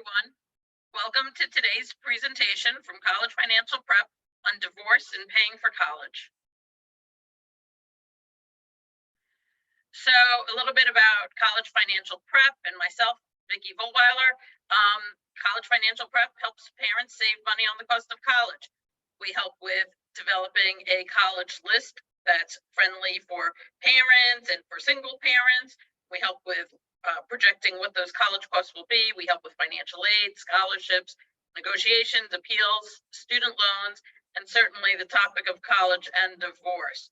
everyone. Welcome to today's presentation from College Financial Prep on divorce and paying for college. So a little bit about College Financial Prep and myself, Vicki Vollweiler. College Financial Prep helps parents save money on the cost of college. We help with developing a college list that's friendly for parents and for single parents. We help with projecting what those college costs will be. We help with financial aid, scholarships, negotiations, appeals, student loans, and certainly the topic of college and divorce.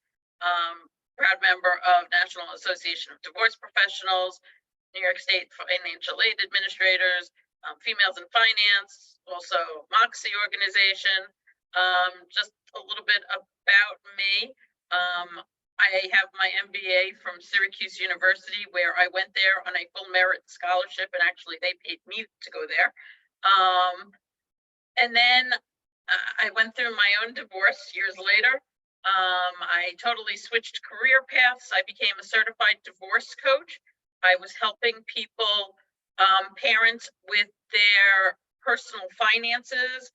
Proud member of National Association of Divorce Professionals, New York State Financial Aid Administrators, Females in Finance, also Moxie organization. Just a little bit about me. I have my MBA from Syracuse University, where I went there on a full merit scholarship, and actually they paid me to go there. And then I went through my own divorce years later. I totally switched career paths. I became a certified divorce coach. I was helping people, parents with their personal finances,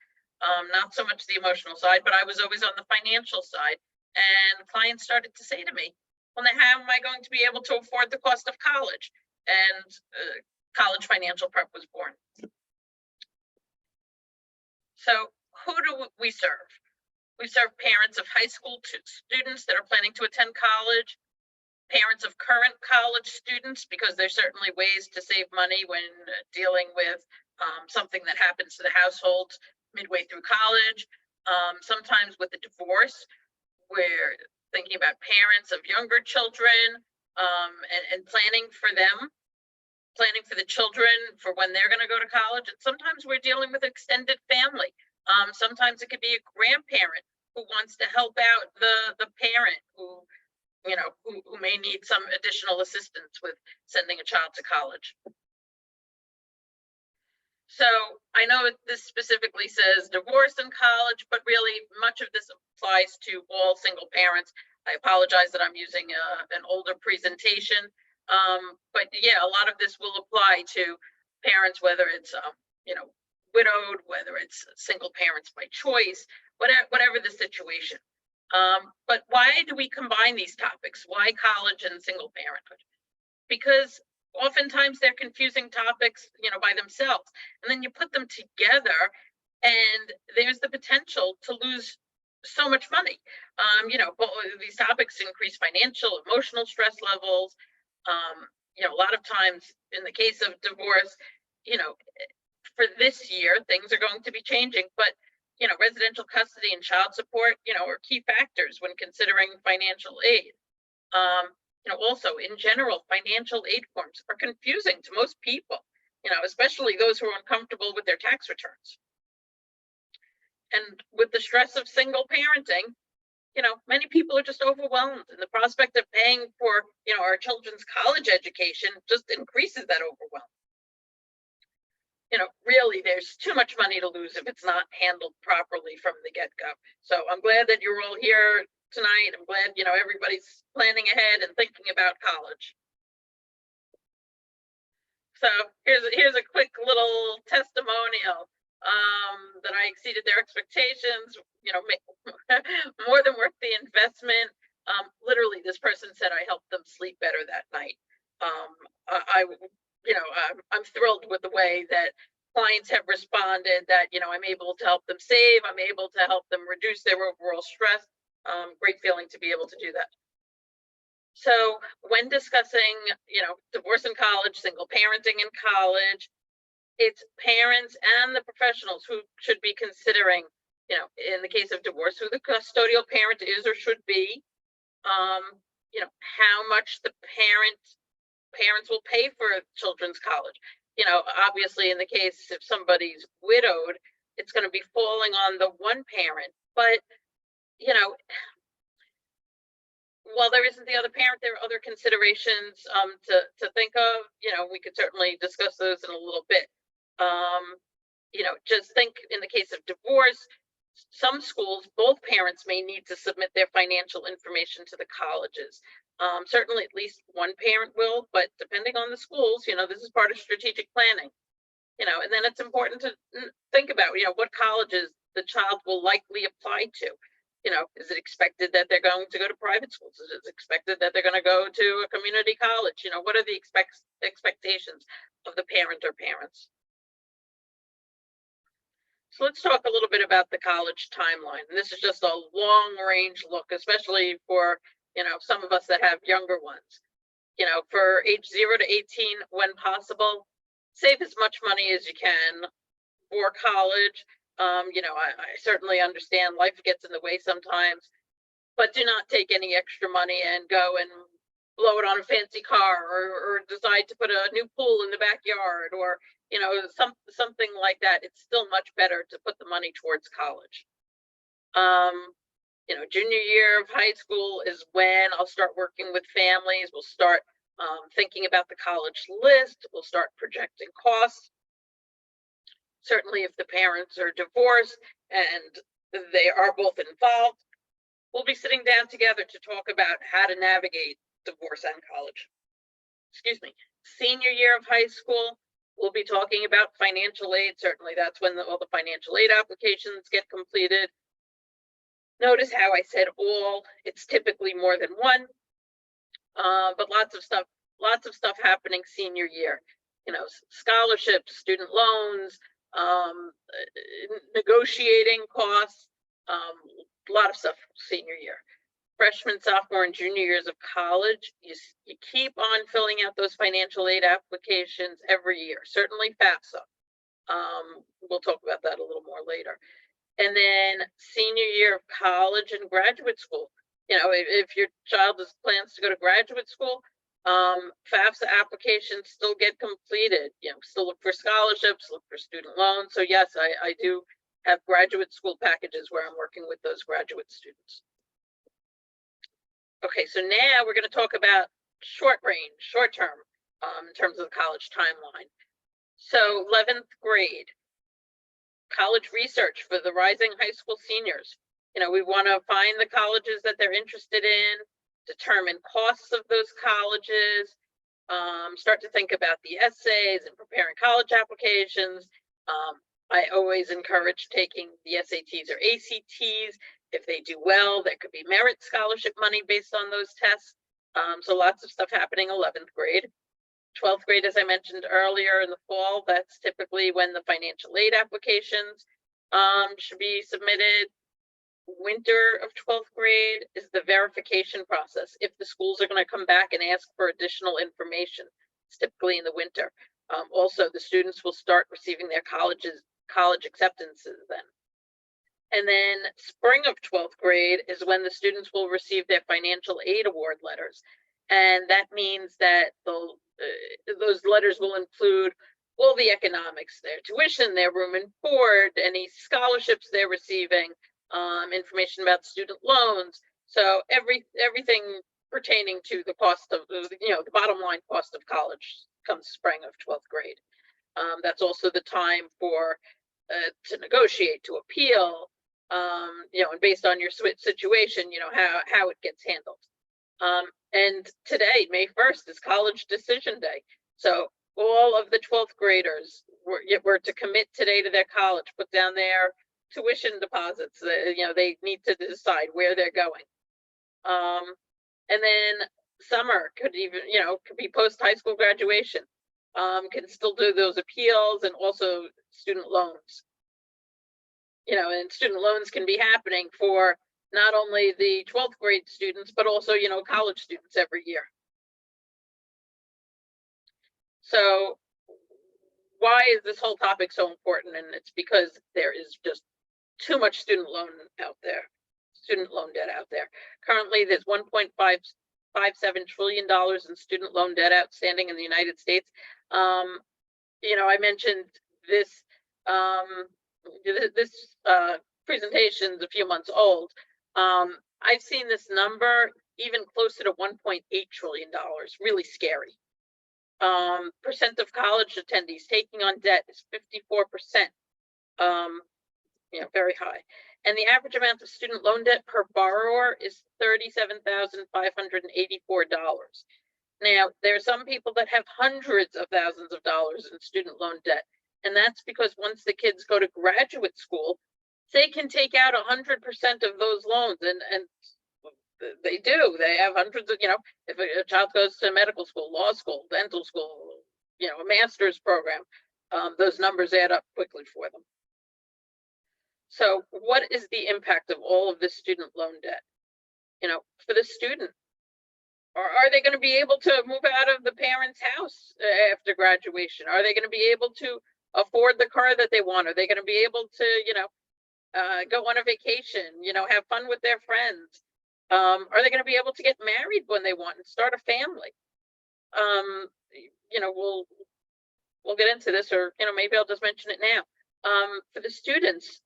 not so much the emotional side, but I was always on the financial side. And clients started to say to me, well, now how am I going to be able to afford the cost of college? And College Financial Prep was born. So who do we serve? We serve parents of high school students that are planning to attend college, parents of current college students, because there's certainly ways to save money when dealing with something that happens to the household midway through college. Sometimes with the divorce, we're thinking about parents of younger children, and planning for them, planning for the children for when they're going to go to college. And sometimes we're dealing with extended family. Sometimes it could be a grandparent who wants to help out the parent who may need some additional assistance with sending a child to college. So I know this specifically says divorce in college, but really much of this applies to all single parents. I apologize that I'm using an older presentation, but yeah, a lot of this will apply to parents, whether it's widowed, whether it's single parents by choice, whatever the situation. But why do we combine these topics? Why college and single parenthood? Because oftentimes they're confusing topics, by themselves, and then you put them together and there's the potential to lose so much money. These topics increase financial, emotional stress levels. A lot of times in the case of divorce, for this year, things are going to be changing, but residential custody and child support, are key factors when considering financial aid. Also in general, financial aid forms are confusing to most people, especially those who are uncomfortable with their tax returns. And with the stress of single parenting, many people are just overwhelmed, and the prospect of paying for, our children's college education just increases that overwhelm. Really, there's too much money to lose if it's not handled properly from the get-go. So I'm glad that you're all here tonight. I'm glad, everybody's planning ahead and thinking about college. So here's a quick little testimonial that I exceeded their expectations, more than worth the investment. Literally, this person said I helped them sleep better that night. I'm thrilled with the way that clients have responded, that, I'm able to help them save, I'm able to help them reduce their overall stress. Great feeling to be able to do that. So when discussing, divorce in college, single parenting in college, it's parents and the professionals who should be considering, in the case of divorce, who the custodial parent is or should be, how much the parents will pay for children's college. Obviously in the case if somebody's widowed, it's going to be falling on the one parent, but while there isn't the other parent, there are other considerations to think of. We could certainly discuss those in a little bit. Just think in the case of divorce, some schools, both parents may need to submit their financial information to the colleges. Certainly at least one parent will, but depending on the schools, this is part of strategic planning. And then it's important to think about, what colleges the child will likely apply to. Is it expected that they're going to go to private schools? Is it expected that they're going to go to a community college? What are the expectations of the parent or parents? So let's talk a little bit about the college timeline. And this is just a long range look, especially for, some of us that have younger ones. For age 0 to 18, when possible, save as much money as you can for college. I certainly understand life gets in the way sometimes, but do not take any extra money and go and blow it on a fancy car, or decide to put a new pool in the backyard, or something like that. It's still much better to put the money towards college. Junior year of high school is when I'll start working with families. We'll start thinking about the college list. We'll start projecting costs. Certainly if the parents are divorced and they are both involved, we'll be sitting down together to talk about how to navigate divorce and college. Excuse me. Senior year of high school, we'll be talking about financial aid. Certainly that's when all the financial aid applications get completed. Notice how I said all. It's typically more than one, but lots of stuff happening senior year. Scholarships, student loans, negotiating costs, a lot of stuff senior year. Freshman, sophomore, and junior years of college, you keep on filling out those financial aid applications every year. Certainly FAFSA. We'll talk about that a little more later. And then senior year of college and graduate school. If your child plans to go to graduate school, FAFSA applications still get completed. Still look for scholarships, look for student loans. So yes, I do have graduate school packages where I'm working with those graduate students. Okay, so now we're going to talk about short term, in terms of the college timeline. So 11th grade, college research for the rising high school seniors. We want to find the colleges that they're interested in, determine costs of those colleges, start to think about the essays and preparing college applications. I always encourage taking the SATs or ACTs. If they do well, there could be merit scholarship money based on those tests. So lots of stuff happening 11th grade. 12th grade, as I mentioned earlier, in the fall, that's typically when the financial aid applications should be submitted. Winter of 12th grade is the verification process. If the schools are going to come back and ask for additional information, it's typically in the winter. Also, the students will start receiving their college acceptances then. And then spring of 12th grade is when the students will receive their financial aid award letters. And that means that those letters will include all the economics, their tuition, their room and board, any scholarships they're receiving, information about student loans. So everything pertaining to the cost of, the bottom line cost of college comes spring of 12th grade. That's also the time for to negotiate, to appeal, and based on your situation, how it gets handled. And today, May 1st, is college decision day. So all of the 12th graders were to commit today to their college, put down their tuition deposits. They need to decide where they're going. And then summer could even, could be post high school graduation. Can still do those appeals, and also student loans. And student loans can be happening for not only the 12th grade students, but also, college students every year. So why is this whole topic so important? And it's because there is just too much student loan debt out there. Currently, there's $1.57 trillion in student loan debt outstanding in the United States. I mentioned this presentation's a few months old. I've seen this number even closer to $1.8 trillion. Really scary. Percent of college attendees taking on debt is 54%. Very high. And the average amount of student loan debt per borrower is $37,584. Now, there are some people that have hundreds of thousands of dollars in student loan debt. And that's because once the kids go to graduate school, they can take out 100% of those loans. And they do. They have hundreds of, if a child goes to medical school, law school, dental school, a master's program, those numbers add up quickly for them. So what is the impact of all of this student loan debt, for the student? Or are they going to be able to move out of the parents' house after graduation? Are they going to be able to afford the car that they want? Are they going to be able to, go on a vacation, have fun with their friends? Are they going to be able to get married when they want and start a family? We'll get into this, or, maybe I'll just mention it now. For the students,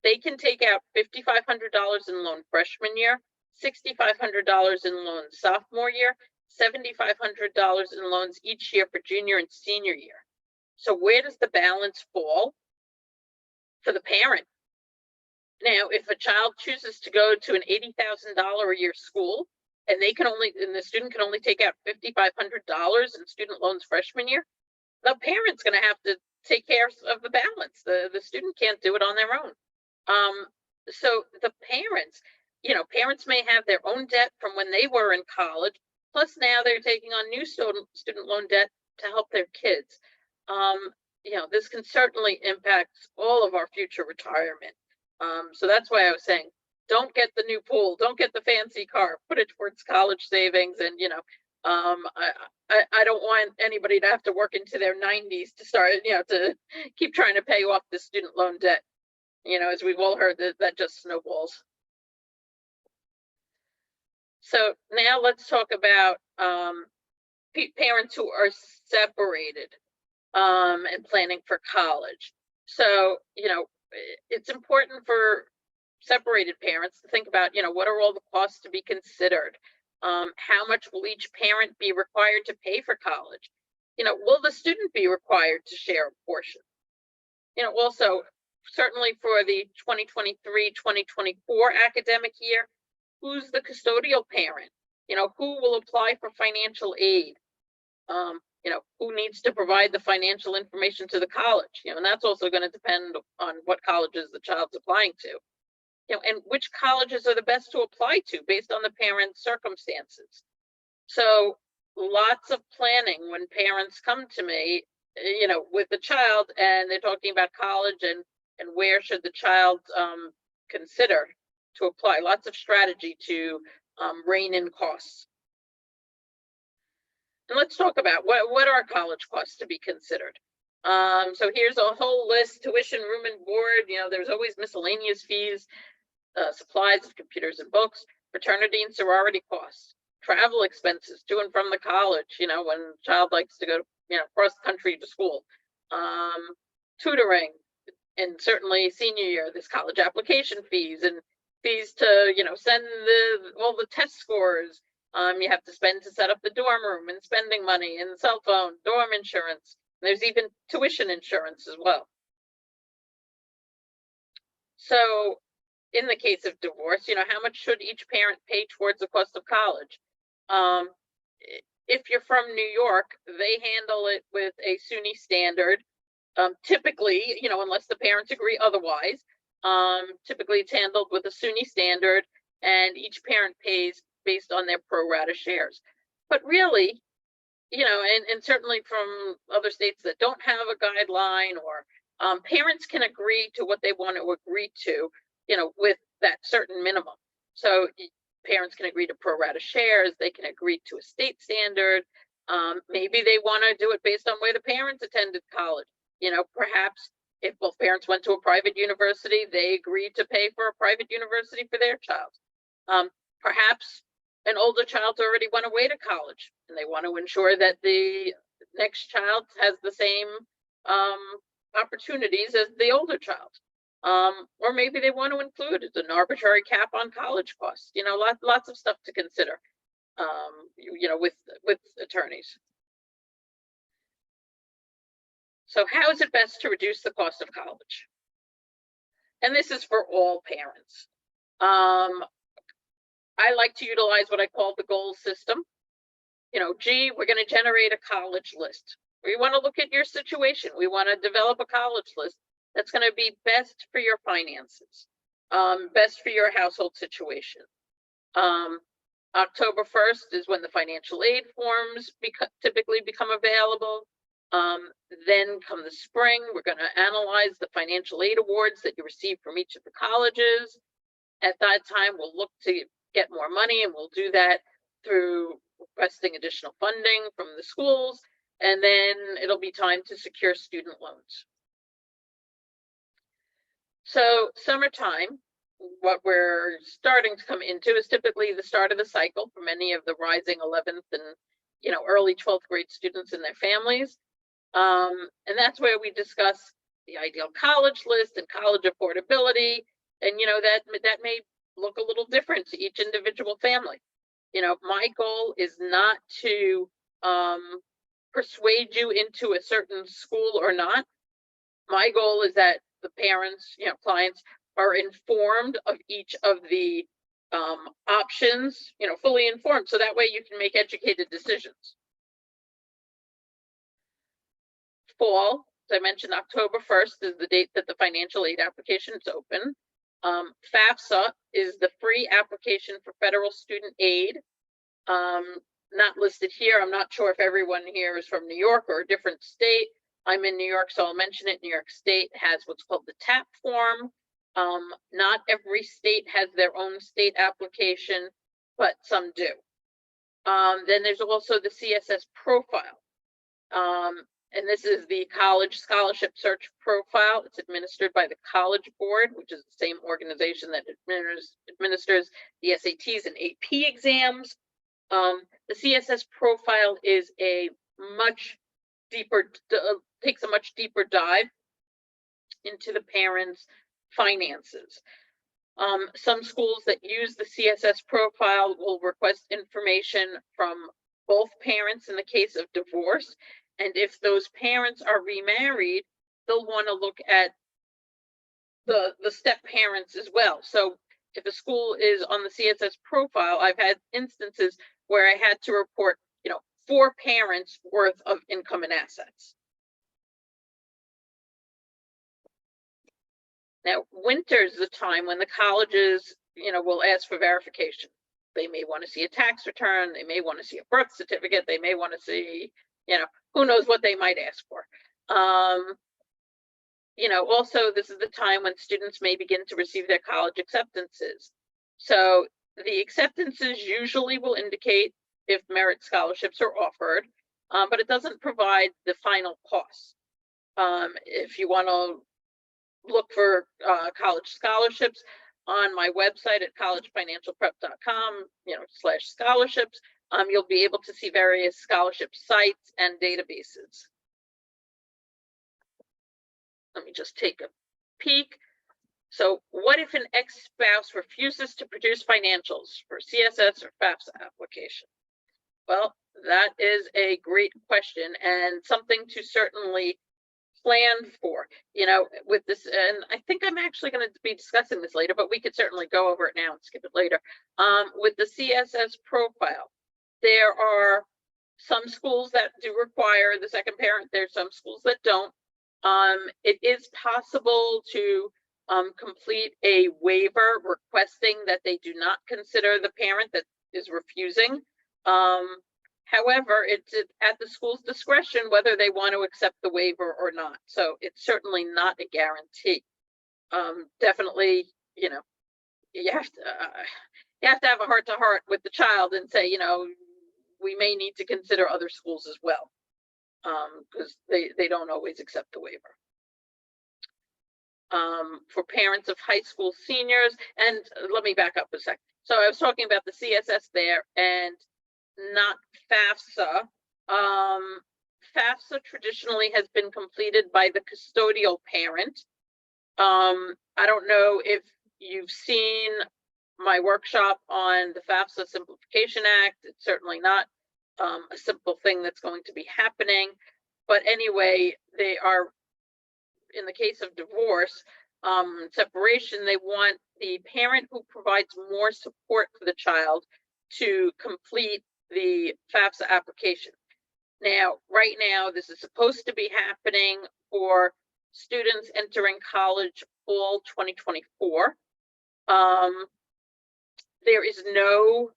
they can take out $5,500 in loan freshman year, $6,500 in loans sophomore year, $7,500 in loans each year for junior and senior year. So where does the balance fall for the parent? Now, if a child chooses to go to an $80,000 a year school, and the student can only take out $5,500 in student loans freshman year, the parent's going to have to take care of the balance. The student can't do it on their own. So the parents, parents may have their own debt from when they were in college, plus now they're taking on new student loan debt to help their kids. This can certainly impact all of our future retirement. So that's why I was saying, don't get the new pool, don't get the fancy car, put it towards college savings. And, I don't want anybody to have to work into their 90s to start, to keep trying to pay off the student loan debt. As we've all heard, that just snowballs. So now let's talk about parents who are separated and planning for college. So, it's important for separated parents to think about, what are all the costs to be considered? How much will each parent be required to pay for college? Will the student be required to share a portion? Also, certainly for the 2023-2024 academic year, who's the custodial parent? Who will apply for financial aid? Who needs to provide the financial information to the college? And that's also going to depend on what colleges the child's applying to. And which colleges are the best to apply to based on the parent's circumstances. So lots of planning when parents come to me, with the child, and they're talking about college and where should the child consider to apply. Lots of strategy to rein in costs. And let's talk about what are college costs to be considered. So here's a whole list: tuition, room and board. There's always miscellaneous fees, supplies of computers and books, fraternity and sorority costs, travel expenses to and from the college, when a child likes to go, cross the country to school, tutoring, and certainly senior year, there's college application fees and fees to, send all the test scores. You have to spend to set up the dorm room and spending money and cell phone, dorm insurance. There's even tuition insurance as well. So in the case of divorce, how much should each parent pay towards the cost of college? If you're from New York, they handle it with a SUNY standard. Typically, unless the parents agree otherwise, typically it's handled with a SUNY standard, and each parent pays based on their pro rata shares. But really, and certainly from other states that don't have a guideline, or parents can agree to what they want to agree to, with that certain minimum. So parents can agree to pro rata shares, they can agree to a state standard. Maybe they want to do it based on where the parents attended college. Perhaps if both parents went to a private university, they agreed to pay for a private university for their child. Perhaps an older child already went away to college and they want to ensure that the next child has the same opportunities as the older child. Or maybe they want to include an arbitrary cap on college costs. Lots of stuff to consider, with attorneys. So how is it best to reduce the cost of college? And this is for all parents. I like to utilize what I call the goal system. We're going to generate a college list. We want to look at your situation. We want to develop a college list that's going to be best for your finances, best for your household situation. October 1st is when the financial aid forms typically become available. Then come the spring, we're going to analyze the financial aid awards that you receive from each of the colleges. At that time, we'll look to get more money, and we'll do that through requesting additional funding from the schools. And then it'll be time to secure student loans. So summertime, what we're starting to come into is typically the start of the cycle for many of the rising 11th and early 12th grade students and their families. And that's where we discuss the ideal college list and college affordability. And that may look a little different to each individual family. My goal is not to persuade you into a certain school or not. My goal is that the parents, clients, are informed of each of the options, fully informed, so that way you can make educated decisions. Fall, as I mentioned, October 1st is the date that the financial aid application is open. FAFSA is the free application for federal student aid. Not listed here. I'm not sure if everyone here is from New York or a different state. I'm in New York, so I'll mention it. New York State has what's called the TAP form. Not every state has their own state application, but some do. Then there's also the CSS profile. And this is the college scholarship search profile. It's administered by the College Board, which is the same organization that administers the SATs and AP exams. The CSS profile is a much deeper, takes a much deeper dive into the parents' finances. Some schools that use the CSS profile will request information from both parents in the case of divorce. And if those parents are remarried, they'll want to look at the step parents as well. So if a school is on the CSS profile, I've had instances where I had to report, 4 parents worth of income and assets. Now, winter's the time when the colleges, will ask for verification. They may want to see a tax return. They may want to see a birth certificate. They may want to see, who knows what they might ask for. Also, this is the time when students may begin to receive their college acceptances. So the acceptances usually will indicate if merit scholarships are offered, but it doesn't provide the final cost. If you want to look for college scholarships on my website at collegefinancialprep.com, /scholarships, you'll be able to see various scholarship sites and databases. Let me just take a peek. So what if an ex-spouse refuses to produce financials for CSS or FAFSA application? Well, that is a great question and something to certainly plan for, with this. And I think I'm actually going to be discussing this later, but we could certainly go over it now and skip it later. With the CSS profile, there are some schools that do require the second parent. There's some schools that don't. It is possible to complete a waiver requesting that they do not consider the parent that is refusing. However, it's at the school's discretion whether they want to accept the waiver or not. So it's certainly not a guarantee. Definitely, you have to have a heart-to-heart with the child and say, we may need to consider other schools as well, because they don't always accept the waiver. For parents of high school seniors, and let me back up a sec. So I was talking about the CSS there and not FAFSA. FAFSA traditionally has been completed by the custodial parent. I don't know if you've seen my workshop on the FAFSA Simplification Act. It's certainly not a simple thing that's going to be happening. But anyway, they are, in the case of divorce, separation, they want the parent who provides more support for the child to complete the FAFSA application. Now, right now, this is supposed to be happening for students entering college fall 2024. There is no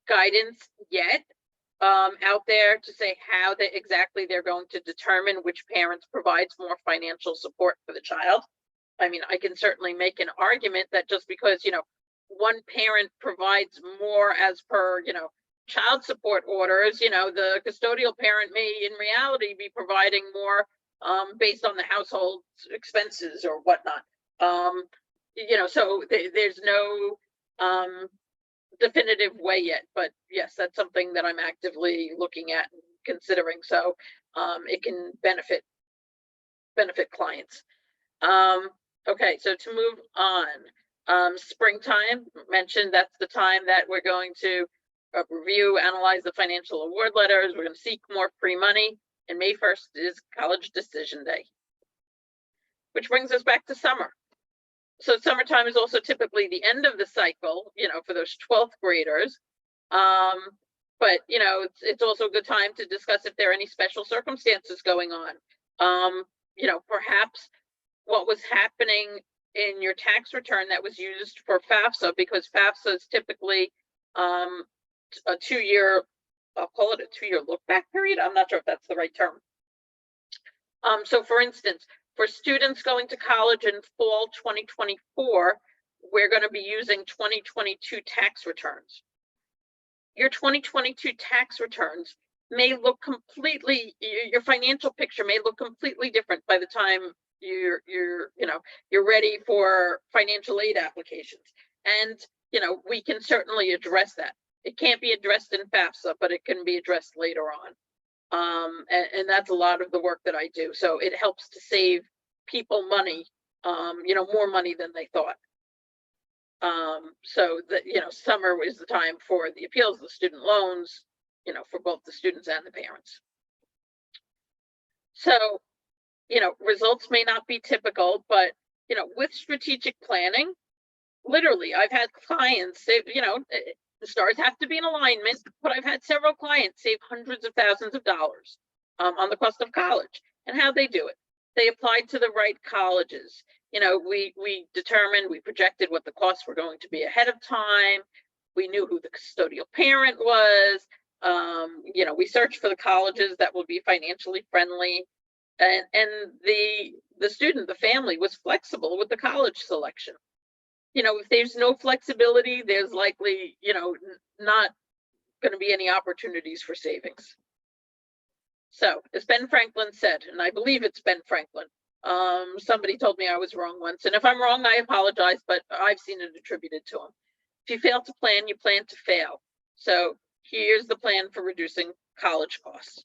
guidance yet out there to say how exactly they're going to determine which parents provides more financial support for the child. I mean, I can certainly make an argument that just because, one parent provides more as per, child support orders, the custodial parent may in reality be providing more based on the household's expenses or whatnot. So there's no definitive way yet, but yes, that's something that I'm actively looking at and considering, so it can benefit clients. Okay, so to move on, springtime, mentioned that's the time that we're going to review, analyze the financial award letters. We're going to seek more free money, and May 1st is college decision day, which brings us back to summer. So summertime is also typically the end of the cycle, for those 12th graders. But, it's also a good time to discuss if there are any special circumstances going on. Perhaps what was happening in your tax return that was used for FAFSA, because FAFSA is typically a 2-year, I'll call it a 2-year look back period. I'm not sure if that's the right term. So for instance, for students going to college in fall 2024, we're going to be using 2022 tax returns. Your 2022 tax returns may look completely, your financial picture may look completely different by the time you're ready for financial aid applications. And, we can certainly address that. It can't be addressed in FAFSA, but it can be addressed later on. And that's a lot of the work that I do. So it helps to save people money, more money than they thought. So that, summer is the time for the appeals, the student loans, for both the students and the parents. So, results may not be typical, but, with strategic planning, literally, I've had clients say, the stars have to be in alignment, but I've had several clients save hundreds of thousands of dollars on the cost of college. And how they do it, they applied to the right colleges. We determined, we projected what the costs were going to be ahead of time. We knew who the custodial parent was. We searched for the colleges that would be financially friendly. And the student, the family, was flexible with the college selection. If there's no flexibility, there's likely, not going to be any opportunities for savings. So as Ben Franklin said, and I believe it's Ben Franklin, somebody told me I was wrong once, and if I'm wrong, I apologize, but I've seen it attributed to him. If you fail to plan, you plan to fail. So here's the plan for reducing college costs.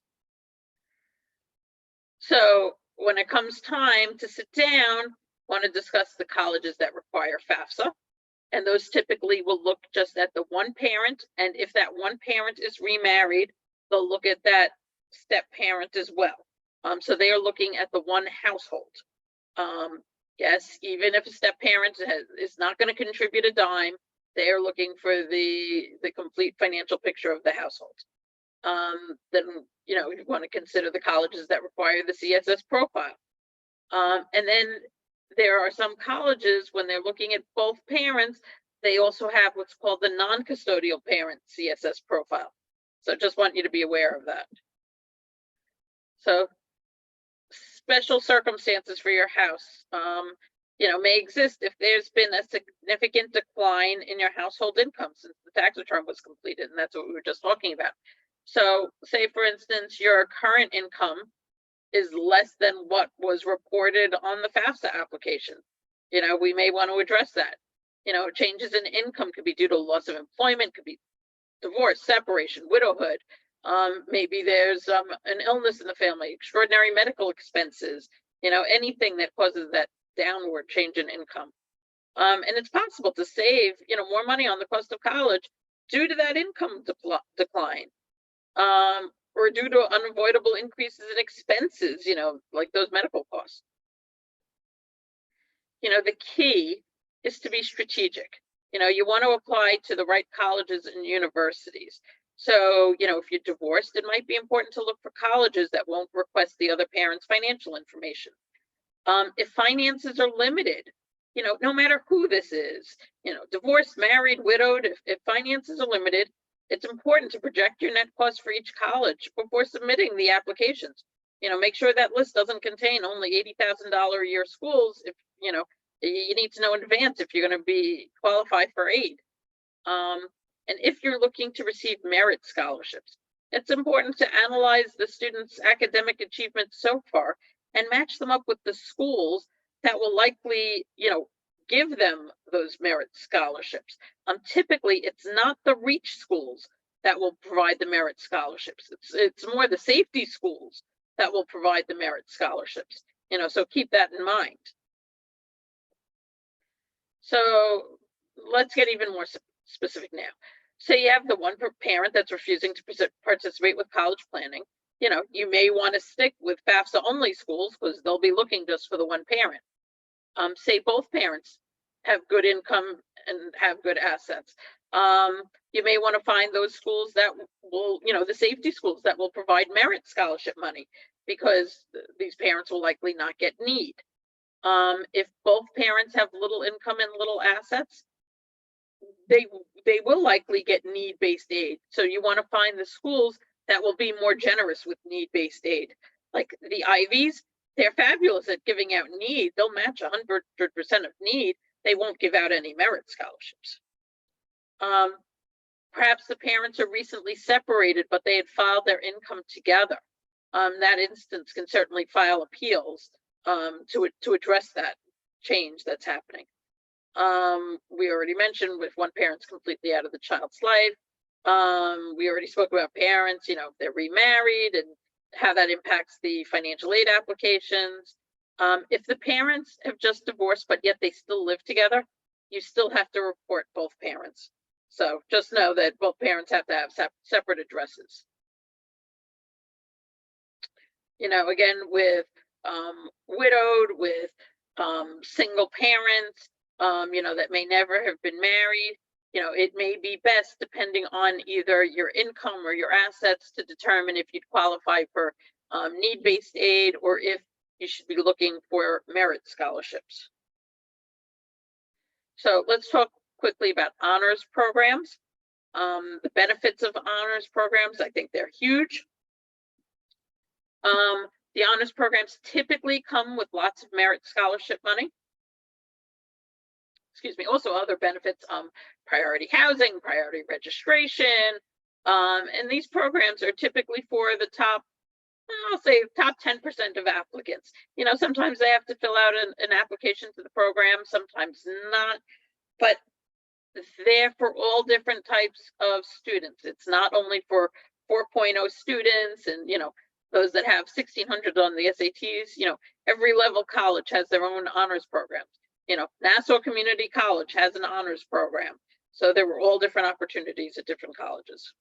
So when it comes time to sit down, want to discuss the colleges that require FAFSA, and those typically will look just at the one parent, and if that one parent is remarried, they'll look at that step parent as well. So they are looking at the one household. Yes, even if a step parent is not going to contribute a dime, they are looking for the complete financial picture of the household. Then you want to consider the colleges that require the CSS profile. And then there are some colleges, when they're looking at both parents, they also have what's called the non-custodial parent CSS profile. So just want you to be aware of that. So special circumstances for your house, may exist if there's been a significant decline in your household income since the tax return was completed, and that's what we were just talking about. So say, for instance, your current income is less than what was reported on the FAFSA application. We may want to address that. Changes in income could be due to loss of employment, could be divorce, separation, widowhood. Maybe there's an illness in the family, extraordinary medical expenses, anything that causes that downward change in income. And it's possible to save, more money on the cost of college due to that income decline. Or due to unavoidable increases in expenses, like those medical costs. The key is to be strategic. You want to apply to the right colleges and universities. So, if you're divorced, it might be important to look for colleges that won't request the other parent's financial information. If finances are limited, no matter who this is, divorced, married, widowed, if finances are limited, it's important to project your net cost for each college before submitting the applications. Make sure that list doesn't contain only $80,000 a year schools. If, you need to know in advance if you're going to be qualified for aid. And if you're looking to receive merit scholarships, it's important to analyze the student's academic achievements so far and match them up with the schools that will likely, give them those merit scholarships. Typically, it's not the reach schools that will provide the merit scholarships. It's more the safety schools that will provide the merit scholarships. So keep that in mind. So let's get even more specific now. So you have the one parent that's refusing to participate with college planning. You may want to stick with FAFSA only schools because they'll be looking just for the one parent. Say both parents have good income and have good assets. You may want to find those schools that will, the safety schools that will provide merit scholarship money, because these parents will likely not get need. If both parents have little income and little assets, they will likely get need-based aid. So you want to find the schools that will be more generous with need-based aid. Like the Ivies, they're fabulous at giving out need. They'll match 100% of need. They won't give out any merit scholarships. Perhaps the parents are recently separated, but they had filed their income together. That instance can certainly file appeals to address that change that's happening. We already mentioned if one parent's completely out of the child's life. We already spoke about parents, they're remarried and how that impacts the financial aid applications. If the parents have just divorced, but yet they still live together, you still have to report both parents. So just know that both parents have to have separate addresses. Again, with widowed, with single parents, that may never have been married, it may be best, depending on either your income or your assets, to determine if you'd qualify for need-based aid or if you should be looking for merit scholarships. So let's talk quickly about honors programs. The benefits of honors programs, I think they're huge. The honors programs typically come with lots of merit scholarship money. Excuse me, also other benefits, priority housing, priority registration. And these programs are typically for the top, I'll say top 10% of applicants. Sometimes they have to fill out an application to the program, sometimes not, but they're for all different types of students. It's not only for 4.0 students and, those that have 1,600 on the SATs. Every level college has their own honors programs. Nassau Community College has an honors program. So there were all different opportunities at different colleges.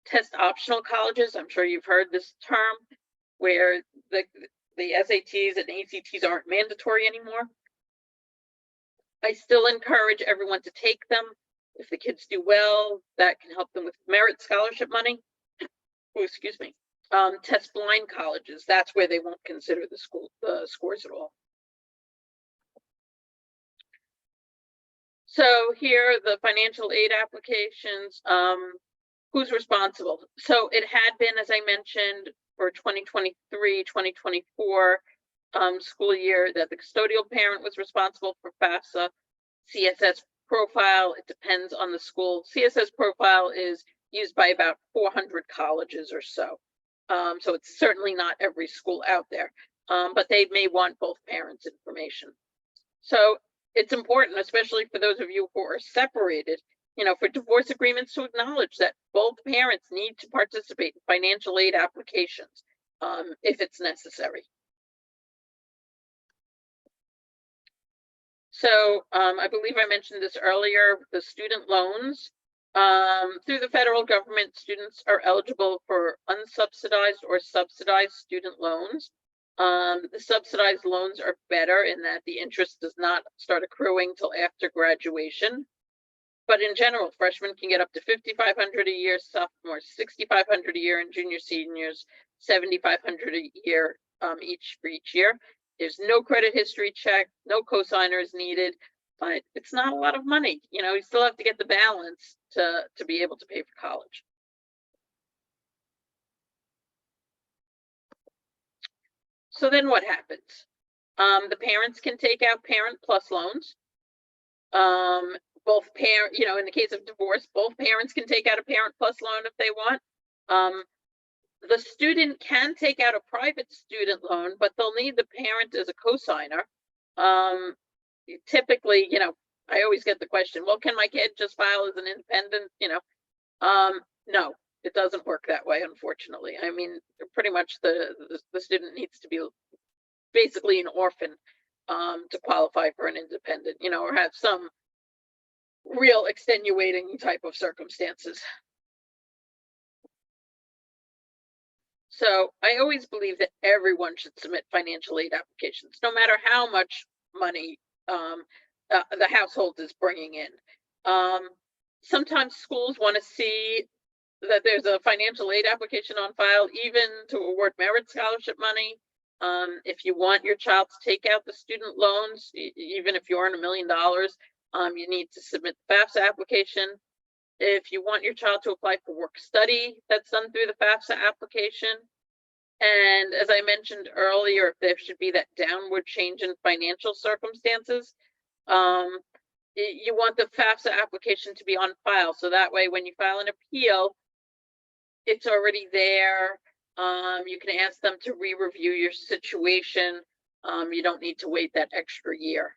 Test optional colleges, I'm sure you've heard this term, where the SATs and ACTs aren't mandatory anymore. I still encourage everyone to take them. If the kids do well, that can help them with merit scholarship money. Oh, excuse me. Test blind colleges, that's where they won't consider the scores at all. So here, the financial aid applications, who's responsible? So it had been, as I mentioned, for 2023-2024 school year, that the custodial parent was responsible for FAFSA. CSS profile, it depends on the school. CSS profile is used by about 400 colleges or so. So it's certainly not every school out there, but they may want both parents' information. So it's important, especially for those of you who are separated, for divorce agreements, to acknowledge that both parents need to participate in financial aid applications if it's necessary. So I believe I mentioned this earlier, the student loans. Through the federal government, students are eligible for unsubsidized or subsidized student loans. The subsidized loans are better in that the interest does not start accruing till after graduation. But in general, freshmen can get up to $5,500 a year, sophomores $6,500 a year, and juniors, seniors $7,500 a year each for each year. There's no credit history check, no cosigner is needed, but it's not a lot of money. You still have to get the balance to be able to pay for college. So then what happens? The parents can take out Parent Plus loans. Both parent, in the case of divorce, both parents can take out a Parent Plus loan if they want. The student can take out a private student loan, but they'll need the parent as a cosigner. Typically, I always get the question, well, can my kid just file as an independent? No, it doesn't work that way, unfortunately. I mean, pretty much the student needs to be basically an orphan to qualify for an independent, or have some real extenuating type of circumstances. So I always believe that everyone should submit financial aid applications, no matter how much money the household is bringing in. Sometimes schools want to see that there's a financial aid application on file, even to award merit scholarship money. If you want your child to take out the student loans, even if you earn $1 million, you need to submit the FAFSA application. If you want your child to apply for work study, that's done through the FAFSA application. And as I mentioned earlier, if there should be that downward change in financial circumstances, you want the FAFSA application to be on file. So that way, when you file an appeal, it's already there. You can ask them to re-review your situation. You don't need to wait that extra year.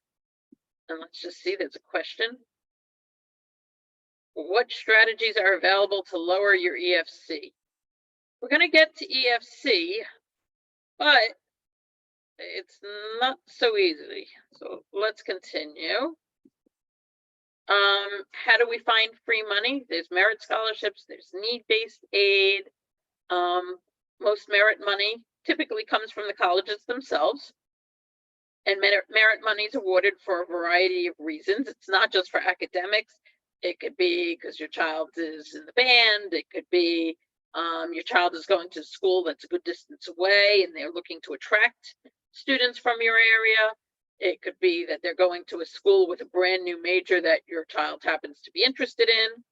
And let's just see, there's a question. What strategies are available to lower your EFC? We're going to get to EFC, but it's not so easy. So let's continue. How do we find free money? There's merit scholarships, there's need-based aid. Most merit money typically comes from the colleges themselves. And merit money is awarded for a variety of reasons. It's not just for academics. It could be because your child is in the band. It could be your child is going to school that's a good distance away and they're looking to attract students from your area. It could be that they're going to a school with a brand new major that your child happens to be interested in.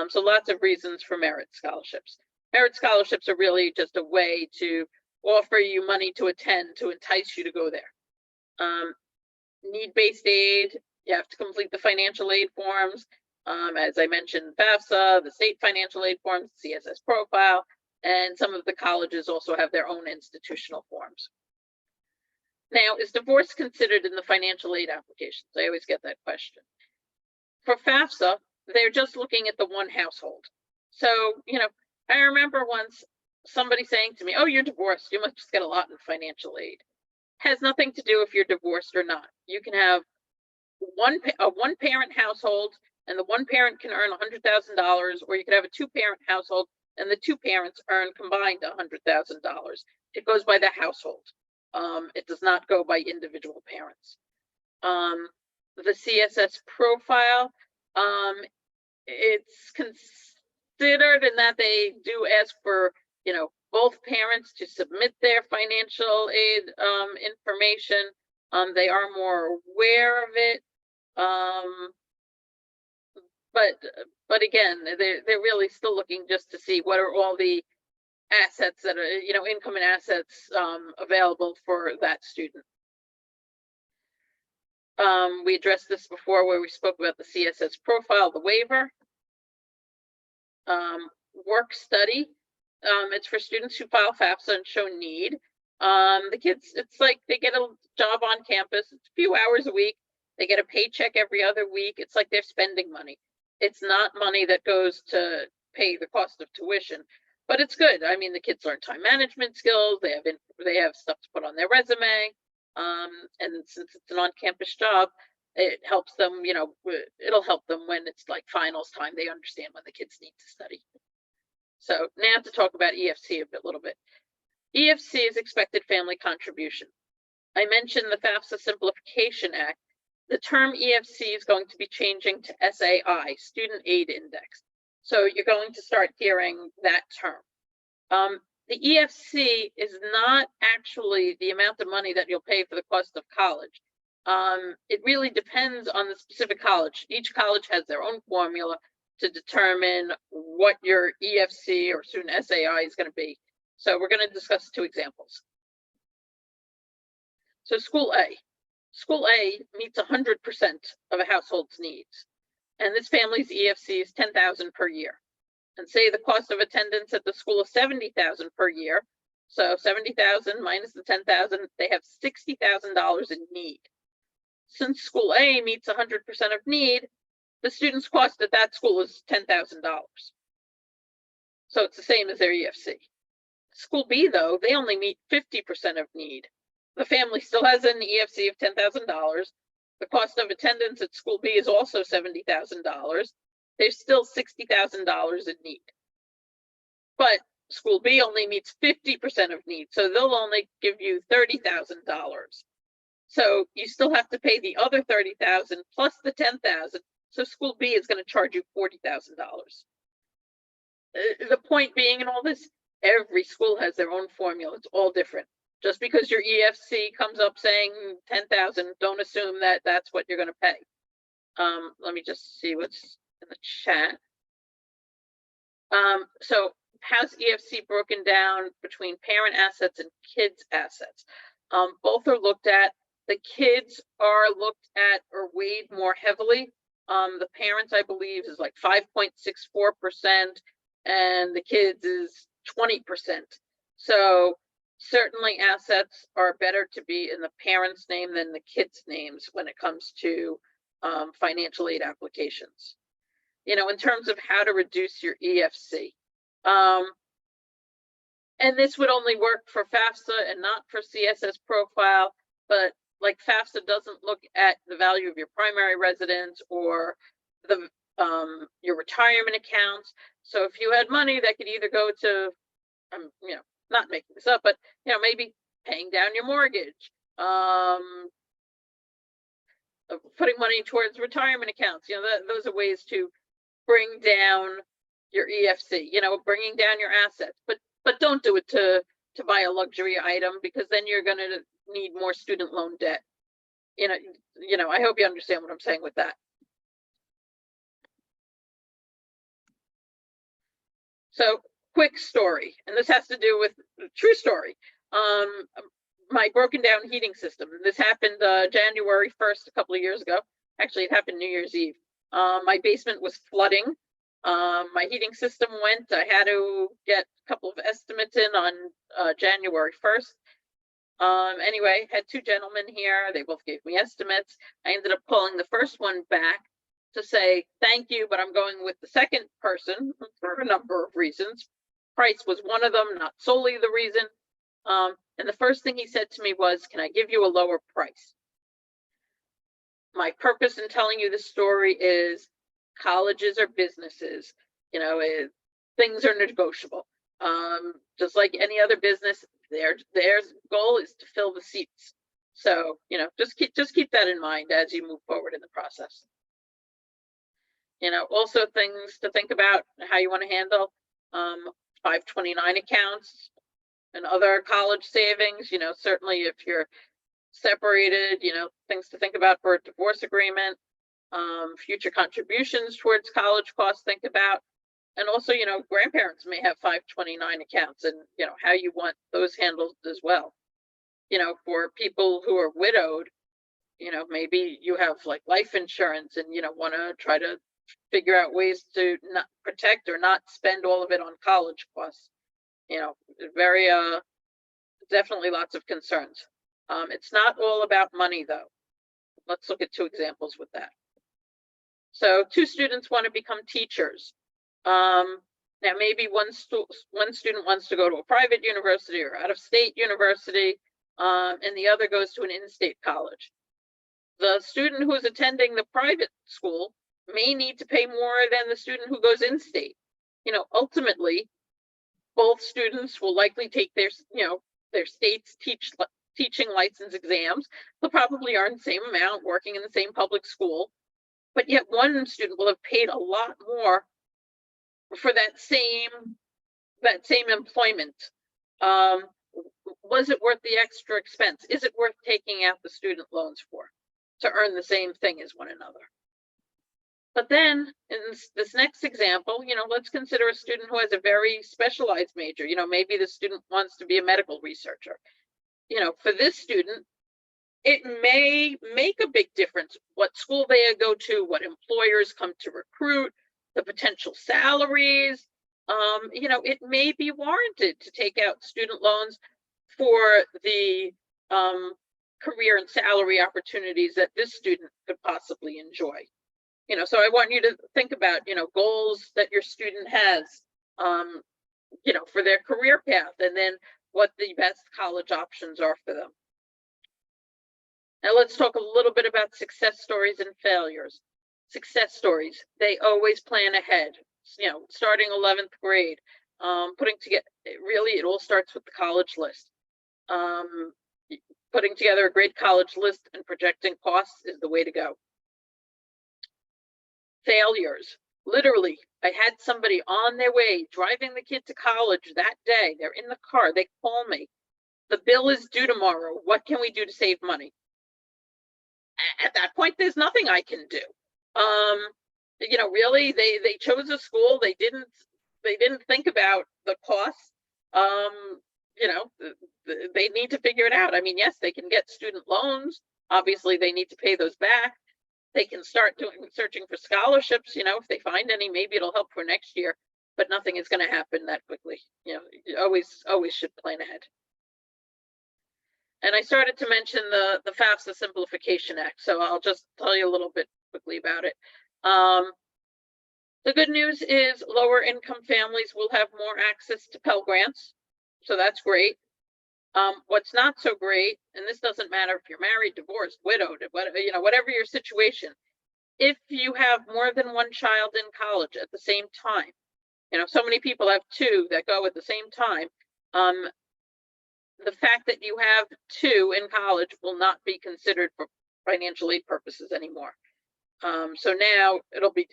So lots of reasons for merit scholarships. Merit scholarships are really just a way to offer you money to attend to entice you to go there. Need-based aid, you have to complete the financial aid forms. As I mentioned, FAFSA, the state financial aid forms, CSS profile, and some of the colleges also have their own institutional forms. Now, is divorce considered in the financial aid applications? I always get that question. For FAFSA, they're just looking at the one household. So, I remember once somebody saying to me, oh, you're divorced, you must just get a lot in financial aid. Has nothing to do if you're divorced or not. You can have a one-parent household, and the one parent can earn $100,000, or you could have a two-parent household, and the two parents earn combined $100,000. It goes by the household. It does not go by individual parents. The CSS profile, it's considered in that they do ask for, both parents to submit their financial aid information. They are more aware of it. But again, they're really still looking just to see what are all the assets that are, income and assets available for that student. We addressed this before where we spoke about the CSS profile, the waiver. Work study. It's for students who file FAFSA and show need. The kids, it's like they get a job on campus. It's a few hours a week. They get a paycheck every other week. It's like they're spending money. It's not money that goes to pay the cost of tuition, but it's good. I mean, the kids learn time management skills. They have stuff to put on their resume. And since it's an on-campus job, it helps them, it'll help them when it's like finals time. They understand when the kids need to study. So now to talk about EFC a little bit. EFC is expected family contribution. I mentioned the FAFSA Simplification Act. the term EFC is going to be changing to SAI, Student Aid Index. So you're going to start hearing that term. The EFC is not actually the amount of money that you'll pay for the cost of college. It really depends on the specific college. Each college has their own formula to determine what your EFC or student SAI is going to be. So we're going to discuss two examples. So School A. School A meets 100% of a household's needs, and this family's EFC is $10,000 per year. And say the cost of attendance at the school is $70,000 per year. So 70,000 minus the 10,000, they have $60,000 in need. Since School A meets 100% of need, the student's cost at that school is $10,000. So it's the same as their EFC. School B, though, they only meet 50% of need. The family still has an EFC of $10,000. The cost of attendance at School B is also $70,000. There's still $60,000 in need. But School B only meets 50% of need, so they'll only give you $30,000. So you still have to pay the other $30,000 plus the $10,000. So School B is going to charge you $40,000. The point being in all this, every school has their own formula. It's all different. Just because your EFC comes up saying 10,000, don't assume that that's what you're going to pay. Let me just see what's in the chat. So how's EFC broken down between parent assets and kids assets? Both are looked at. The kids are looked at or weighed more heavily. The parents, I believe, is like 5.64%, and the kids is 20%. So certainly assets are better to be in the parents' name than the kids' names when it comes to financial aid applications. You know, in terms of how to reduce your EFC. And this would only work for FAFSA and not for CSS profile, but like FAFSA doesn't look at the value of your primary residence or the your retirement accounts. So if you had money that could either go to, you know, not making this up, but you know, maybe paying down your mortgage, putting money towards retirement accounts, you know, those are ways to bring down your EFC, you know, bringing down your assets, but don't do it to buy a luxury item, because then you're going to need more student loan debt. You know, I hope you understand what I'm saying with that. So quick story, and this has to do with true story. My broken down heating system. This happened January 1st, a couple of years ago. Actually, it happened New Year's Eve. My basement was flooding. My heating system went. I had to get a couple of estimates in on January 1st. Anyway, had two gentlemen here. They both gave me estimates. I ended up calling the first one back to say thank you, but I'm going with the second person for a number of reasons. Price was one of them, not solely the reason. And the first thing he said to me was, can I give you a lower price? My purpose in telling you this story is colleges are businesses. You know, things are negotiable. Just like any other business, their goal is to fill the seats. So, you know, just keep that in mind as you move forward in the process. You know, also things to think about how you want to handle 529 accounts and other college savings. You know, certainly if you're separated, you know, things to think about for a divorce agreement, future contributions towards college costs, think about. And also, you know, grandparents may have 529 accounts, and, you know, how you want those handled as well. You know, for people who are widowed, you know, maybe you have like life insurance and, you know, want to try to figure out ways to not protect or not spend all of it on college costs. You know, very, definitely lots of concerns. It's not all about money, though. Let's look at two examples with that. So two students want to become teachers. Now maybe one student wants to go to a private university or out of state university, and the other goes to an in-state college. The student who is attending the private school may need to pay more than the student who goes in-state. You know, ultimately, both students will likely take their, you know, their state's teaching license exams. They'll probably earn the same amount working in the same public school, but yet one student will have paid a lot more for that same employment. Was it worth the extra expense? Is it worth taking out the student loans for to earn the same thing as one another? But then in this next example, let's consider a student who has a very specialized major. Maybe the student wants to be a medical researcher. For this student, it may make a big difference what school they go to, what employers come to recruit, the potential salaries. It may be warranted to take out student loans for the career and salary opportunities that this student could possibly enjoy. So I want you to think about, goals that your student has, for their career path, and then what the best college options are for them. Now let's talk a little bit about success stories and failures. Success stories, they always plan ahead, starting 11th grade, putting together, really, it all starts with the college list. Putting together a great college list and projecting costs is the way to go. Failures, literally, I had somebody on their way driving the kid to college that day. They're in the car, they call me, the bill is due tomorrow, what can we do to save money? At that point, there's nothing I can do. Really, they chose a school, they didn't think about the costs. They need to figure it out. I mean, yes, they can get student loans, obviously they need to pay those back. They can start searching for scholarships, if they find any, maybe it'll help for next year, but nothing is going to happen that quickly. You always should plan ahead. And I started to mention the FAFSA Simplification Act, so I'll just tell you a little bit quickly about it. The good news is lower income families will have more access to Pell Grants, so that's great. What's not so great, and this doesn't matter if you're married, divorced, widowed, whatever your situation, if you have more than one child in college at the same time, so many people have two that go at the same time, the fact that you have two in college will not be considered for financial aid purposes anymore. So now it'll be,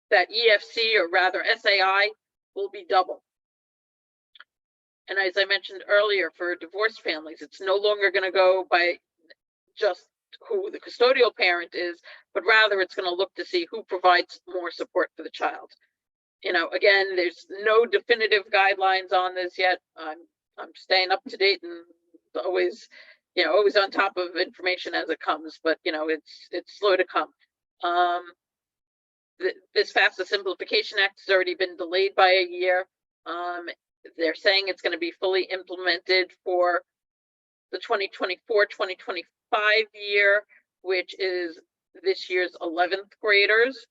that EFC, or rather SAI, will be double. And as I mentioned earlier, for divorced families, it's no longer going to go by just who the custodial parent is, but rather it's going to look to see who provides more support for the child. Again, there's no definitive guidelines on this yet. I'm staying up to date and always on top of information as it comes, but it's slow to come. This FAFSA Simplification Act has already been delayed by a year. They're saying it's going to be fully implemented for the 2024-2025 year, which is this year's 11th graders.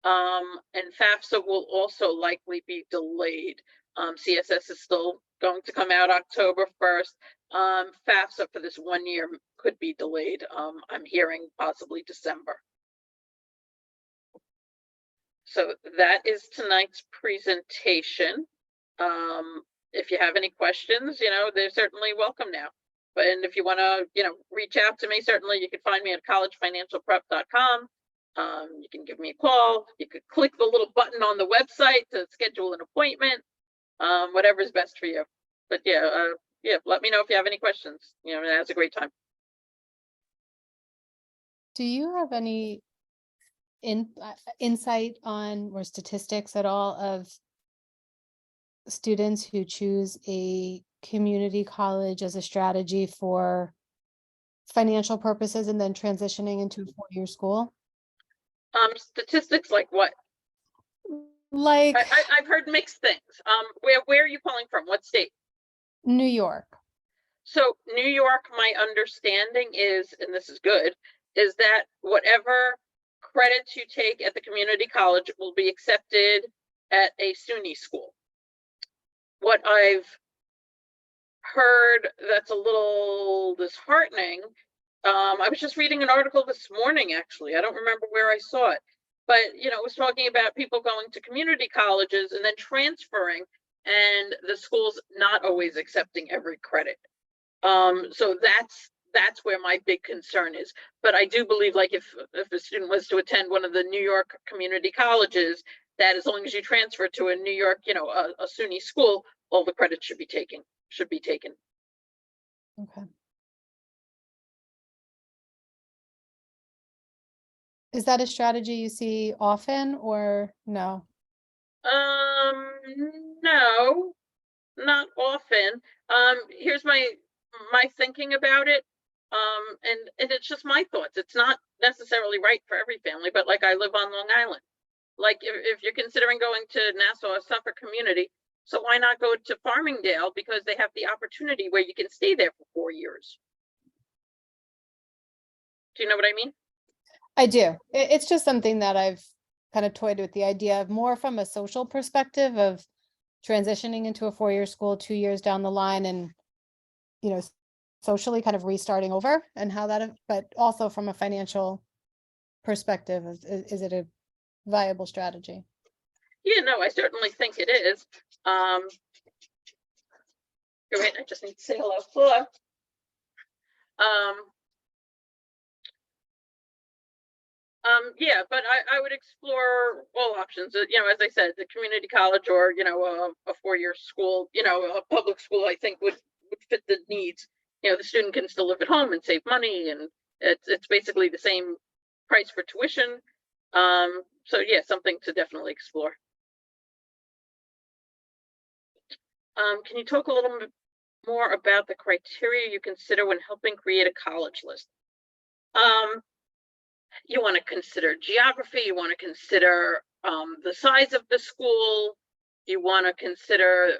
And FAFSA will also likely be delayed. CSS is still going to come out October 1st. FAFSA for this 1 year could be delayed. I'm hearing possibly December. So that is tonight's presentation. If you have any questions, they're certainly welcome now. But if you want to, reach out to me, certainly you can find me at collegefinancialprep.com. You can give me a call. You could click the little button on the website to schedule an appointment. Whatever's best for you. But yeah, let me know if you have any questions. Now's a great time. Do you have any insight on or statistics at all of students who choose a community college as a strategy for financial purposes and then transitioning into a four-year school? Statistics like what? Like I've heard mixed things. Where are you calling from? What state? New York. So New York, my understanding is, and this is good, is that whatever credits you take at the community college will be accepted at a SUNY school. What I've heard that's a little disheartening, I was just reading an article this morning, actually. I don't remember where I saw it, but it was talking about people going to community colleges and then transferring, and the school's not always accepting every credit. So that's where my big concern is. But I do believe, like, if a student was to attend one of the New York community colleges, that as long as you transfer to a New York, a SUNY school, all the credits should be taken. Okay. Is that a strategy you see often or no? No, not often. Here's my thinking about it. And it's just my thoughts. It's not necessarily right for every family, but like, I live on Long Island. Like, if you're considering going to Nassau or Suffolk Community, so why not go to Farmingdale, because they have the opportunity where you can stay there for 4 years. Do you know what I mean? I do. It's just something that I've kind of toyed with, the idea of more from a social perspective of transitioning into a 4-year school 2 years down the line and, socially kind of restarting over and how that, but also from a financial perspective, is it a viable strategy? Yeah, no, I certainly think it is. You're right, I just need to say hello. Hello. Yeah, but I would explore all options. As I said, the community college, or a 4-year school, a public school, I think would fit the needs. The student can still live at home and save money, and it's basically the same price for tuition. So yeah, something to definitely explore. Can you talk a little bit more about the criteria you consider when helping create a college list? You want to consider geography, you want to consider the size of the school, you want to consider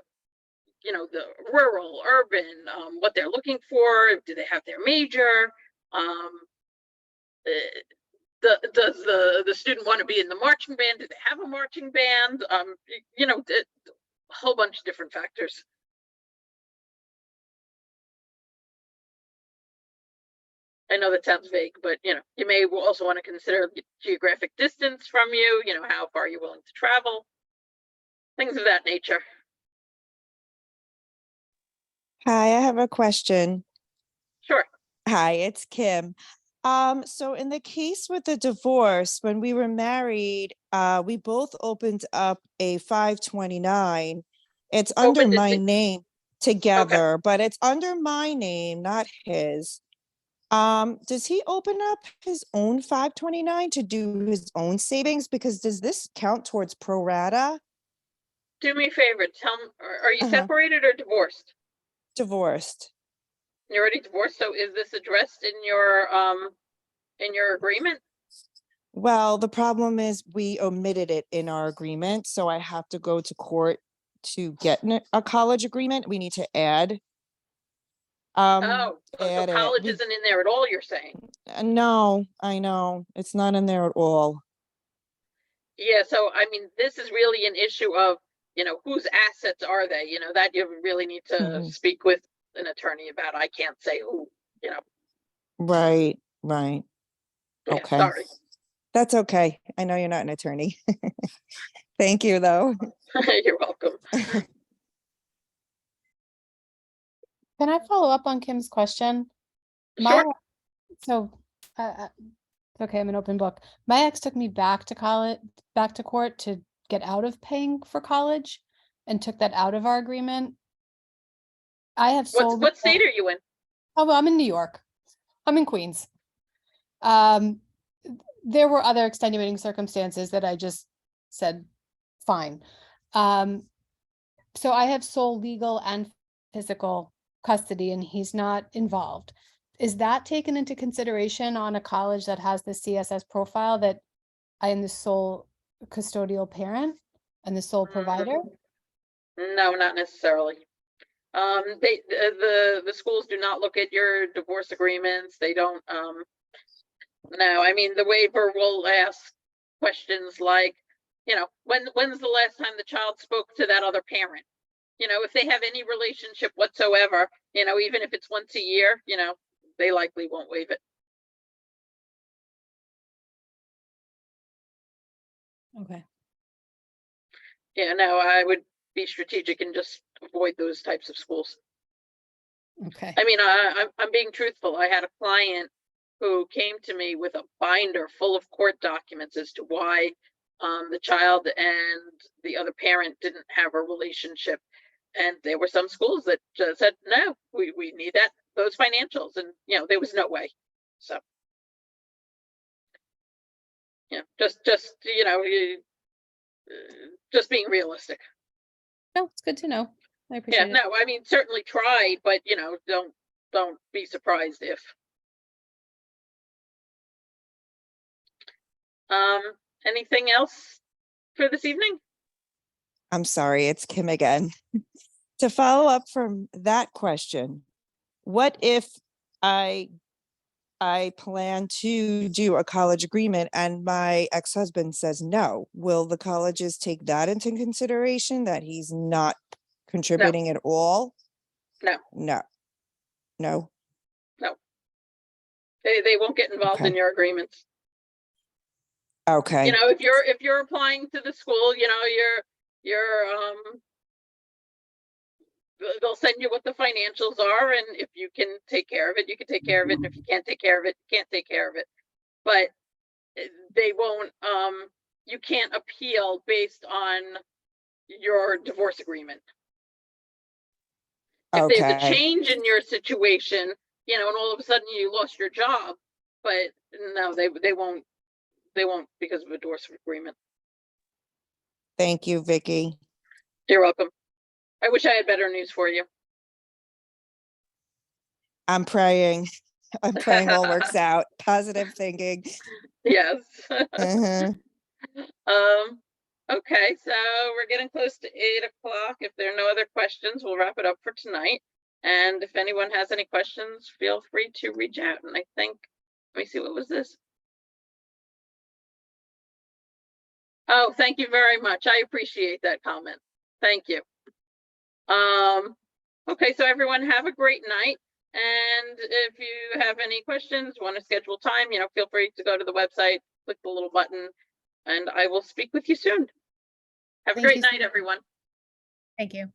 the rural, urban, what they're looking for, do they have their major, does the student want to be in the marching band, do they have a marching band, a whole bunch of different factors. I know that sounds vague, but you may also want to consider geographic distance from you, how far you're willing to travel, things of that nature. Hi, I have a question. Sure. Hi, it's Kim. So in the case with the divorce, when we were married, we both opened up a 529. It's under my name together, but it's under my name, not his. Does he open up his own 529 to do his own savings? Because does this count towards pro rata? Do me a favor, tell me, are you separated or divorced? Divorced. You're already divorced, so is this addressed in your agreement? Well, the problem is we omitted it in our agreement, so I have to go to court to get a college agreement. We need to add. So college it. isn't in there at all, you're saying? No, I know. It's not in there at all. Yeah, so I mean, this is really an issue of, whose assets are they? That you really need to speak with an attorney about. I can't say who, Right, right. Yeah, okay. Sorry. That's okay. I know you're not an attorney. Thank you, though. You're welcome. Can I follow up on Kim's question? Sure. Okay, I'm an open book. My ex took me back to court to get out of paying for college and took that out of our agreement. I have sold. What state are you in? Oh, well, I'm in New York. I'm in Queens. There were other extenuating circumstances that I just said, fine. So I have sole legal and physical custody and he's not involved. Is that taken into consideration on a college that has the CSS profile, that I am the sole custodial parent and the sole provider? No, not necessarily. The schools do not look at your divorce agreements. They don't. No, I mean, the waiver will ask questions like, when's the last time the child spoke to that other parent? If they have any relationship whatsoever, even if it's once a year, they likely won't waive it. Okay. Yeah, no, I would be strategic and just avoid those types of schools. Okay. I mean, I'm being truthful. I had a client who came to me with a binder full of court documents as to why the child and the other parent didn't have a relationship. And there were some schools that just said, no, we need those financials. And, you know, there was no way. So, yeah, just, you know, just being realistic. No, it's good to know. I Yeah, appreciate it. no, I mean, certainly try, but, you know, don't be surprised if. Anything else for this evening? I'm sorry, it's Kim again. To follow up from that question, what if I plan to do a college agreement and my ex-husband says no? Will the colleges take that into consideration, that he's not contributing at all? No. No. No. They won't get involved in Okay. your agreements. You Okay. know, if you're applying to the school, you know, they'll send you what the financials are, and if you can take care of it, you can take care of it. And if you can't take care of it, you can't take care of it. But they won't, you can't appeal based on your divorce agreement. If there's a Okay. change in your situation, you know, and all of a sudden you lost your job, but no, they won't because of a divorce agreement. Thank you, Vicki. You're welcome. I wish I had better news for you. I'm praying. I'm praying all works out. Positive thinking. Yes. Uh-huh. Okay, so we're getting close to 8 o'clock. If there are no other questions, we'll wrap it up for tonight. And if anyone has any questions, feel free to reach out. And I think, let me see, what was this? Oh, thank you very much. I appreciate that comment. Thank you. Okay, so everyone have a great night. And if you have any questions, want to schedule time, you know, feel free to go to the website, click the little button, and I will speak with you soon. Have a Thank great you so night, everyone. Thank you.